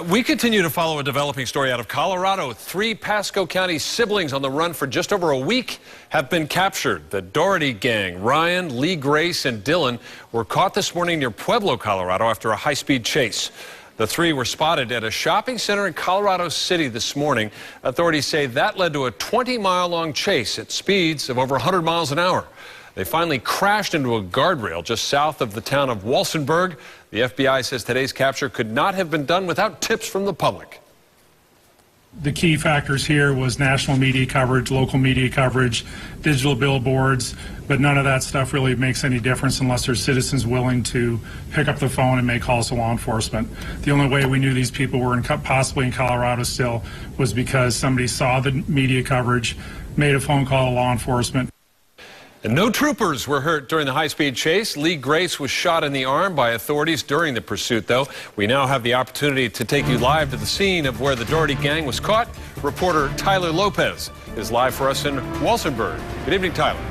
We continue to follow a developing story out of Colorado. 3 Pasco County siblings on the run for just over a week have been captured. The Dougherty Gang, Ryan, Lee Grace, and Dylan, were caught this morning near Pueblo, Colorado after a high-speed chase. The 3 were spotted at a shopping center in Colorado City this morning. Authorities say that led to a 20-mile-long chase at speeds of over 100 miles an hour. They finally crashed into a guardrail just south of the town of Walsenburg. The FBI says today's capture could not have been done without tips from the public. The key factors here was national media coverage, local media coverage, digital billboards, but none of that stuff really makes any difference unless there's citizens willing to pick up the phone and make calls to law enforcement. The only way we knew these people were possibly in Colorado still was because somebody saw the media coverage, made a phone call to law enforcement. And no troopers were hurt during the high-speed chase. Lee Grace was shot in the arm by authorities during the pursuit, though. We now have the opportunity to take you live to the scene of where the Dougherty Gang was caught. Reporter Tyler Lopez is live for us in Walsenburg. Good evening, Tyler.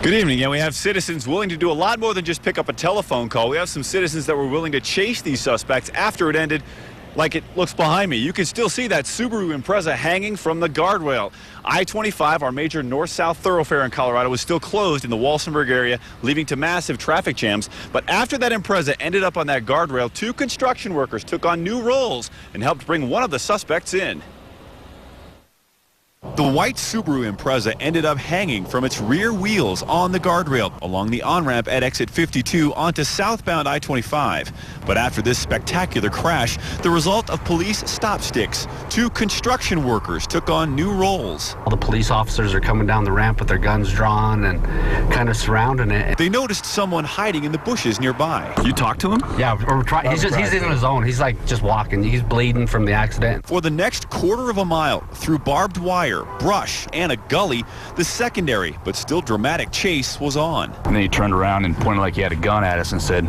Good evening. Yeah, we have citizens willing to do a lot more than just pick up a telephone call. We have some citizens that were willing to chase these suspects after it ended. Like it looks behind me, you can still see that Subaru Impreza hanging from the guardrail. I-25, our major north-south thoroughfare in Colorado, was still closed in the Walsenburg area, leading to massive traffic jams. But after that Impreza ended up on that guardrail, 2 construction workers took on new roles and helped bring one of the suspects in. The white Subaru Impreza ended up hanging from its rear wheels on the guardrail along the on-ramp at exit 52 onto southbound I-25. But after this spectacular crash, the result of police stop sticks, 2 construction workers took on new roles. All the police officers are coming down the ramp with their guns drawn and kind of surrounding it. They noticed someone hiding in the bushes nearby. You talked to him? Yeah, we're trying. He's in his zone. He's like just walking. He's bleeding from the accident. For the next quarter of a mile through barbed wire, brush, and a gully, the secondary but still dramatic chase was on. And then he turned around and pointed like he had a gun at us and said,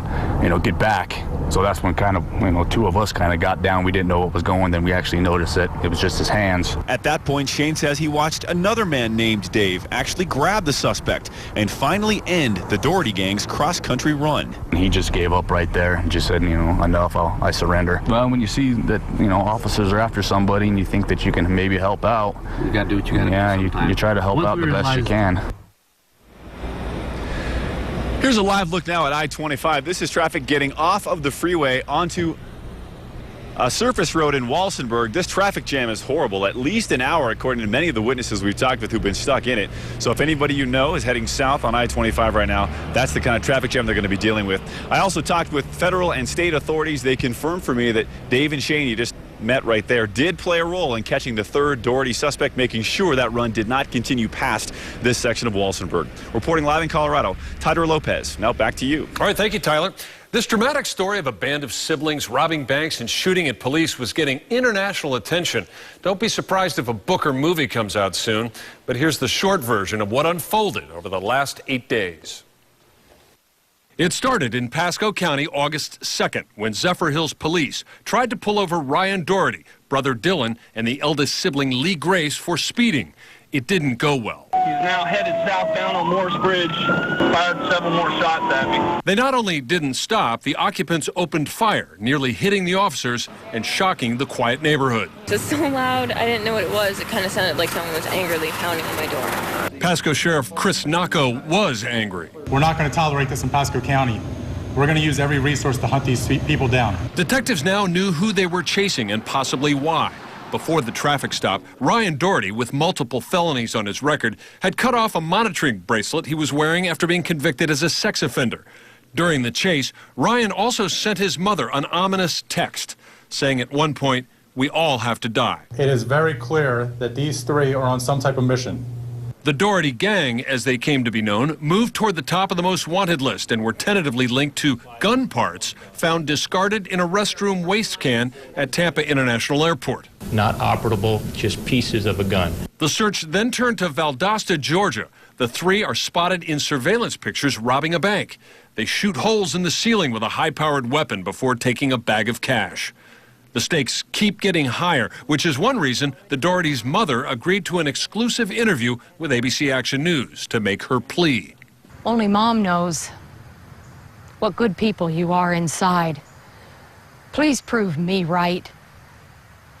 get back. So that's when kind of, 2 of us kind of got down. We didn't know what was going. Then we actually noticed that it was just his hands. At that point, Shane says he watched another man named Dave actually grab the suspect and finally end the Dougherty Gang's cross-country run. And he just gave up right there and just said, enough, I surrender. Well, when you see that, officers are after somebody and you think that you can maybe help out, you got to do what you got to do. Yeah, you try to help out the best you can. Here's a live look now at I-25. This is traffic getting off of the freeway onto a surface road in Walsenburg. This traffic jam is horrible, at least an hour, according to many of the witnesses we've talked with who've been stuck in it. So if anybody you know is heading south on I-25 right now, that's the kind of traffic jam they're going to be dealing with. I also talked with federal and state authorities. They confirmed for me that Dave and Shane, you just met right there, did play a role in catching the 3rd Dougherty suspect, making sure that run did not continue past this section of Walsenburg. Reporting live in Colorado, Tyler Lopez. Now back to you. All right, thank you, Tyler. This dramatic story of a band of siblings robbing banks and shooting at police was getting international attention. Don't be surprised if a book or movie comes out soon, but here's the short version of what unfolded over the last 8 days. It started in Pasco County August 2nd when Zephyr Hills police tried to pull over Ryan Dougherty, brother Dylan, and the eldest sibling Lee Grace for speeding. It didn't go well. He's now headed southbound on Morris Bridge, fired several more shots at me. They not only didn't stop, the occupants opened fire, nearly hitting the officers and shocking the quiet neighborhood. It was so loud, I didn't know what it was. It kind of sounded like someone was angrily pounding on my door. Pasco Sheriff Chris Nacco was angry. We're not going to tolerate this in Pasco County. We're going to use every resource to hunt these people down. Detectives now knew who they were chasing and possibly why. Before the traffic stop, Ryan Dougherty, with multiple felonies on his record, had cut off a monitoring bracelet he was wearing after being convicted as a sex offender. During the chase, Ryan also sent his mother an ominous text, saying at one point, "We all have to die." It is very clear that these 3 are on some type of mission. The Dougherty Gang, as they came to be known, moved toward the top of the most wanted list and were tentatively linked to gun parts found discarded in a restroom waste can at Tampa International Airport. Not operable, just pieces of a gun. The search then turned to Valdosta, Georgia. The 3 are spotted in surveillance pictures robbing a bank. They shoot holes in the ceiling with a high-powered weapon before taking a bag of cash. The stakes keep getting higher, which is one reason the Dougherty's mother agreed to an exclusive interview with ABC Action News to make her plea. Only Mom knows what good people you are inside. Please prove me right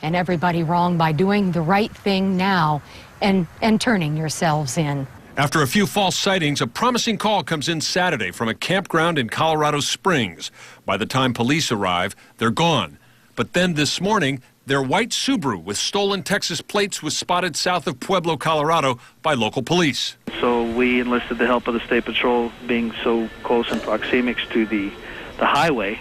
and everybody wrong by doing the right thing now and turning yourselves in. After a few false sightings, a promising call comes in Saturday from a campground in Colorado Springs. By the time police arrive, they're gone. But then this morning, their white Subaru with stolen Texas plates was spotted south of Pueblo, Colorado by local police. So we enlisted the help of the State Patrol, being so close in proxemics to the highway,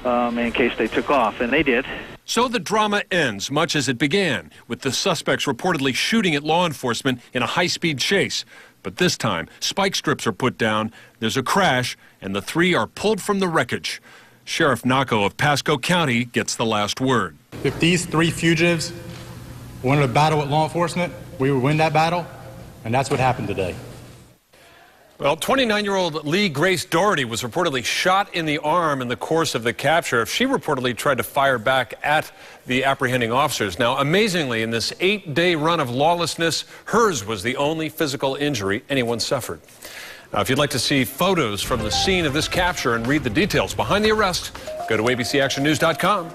in case they took off, and they did. So the drama ends, much as it began, with the suspects reportedly shooting at law enforcement in a high-speed chase. But this time, spike strips are put down, there's a crash, and the three are pulled from the wreckage. Sheriff Naco of Pasco County gets the last word. If these three fugitives wanted to battle with law enforcement, we would win that battle, and that's what happened today. Well, 29-year-old Lee Grace Dougherty was reportedly shot in the arm in the course of the capture. She reportedly tried to fire back at the apprehending officers. Now, amazingly, in this 8-day run of lawlessness, hers was the only physical injury anyone suffered. Now, if you'd like to see photos from the scene of this capture and read the details behind the arrest, go to abcactionnews.com.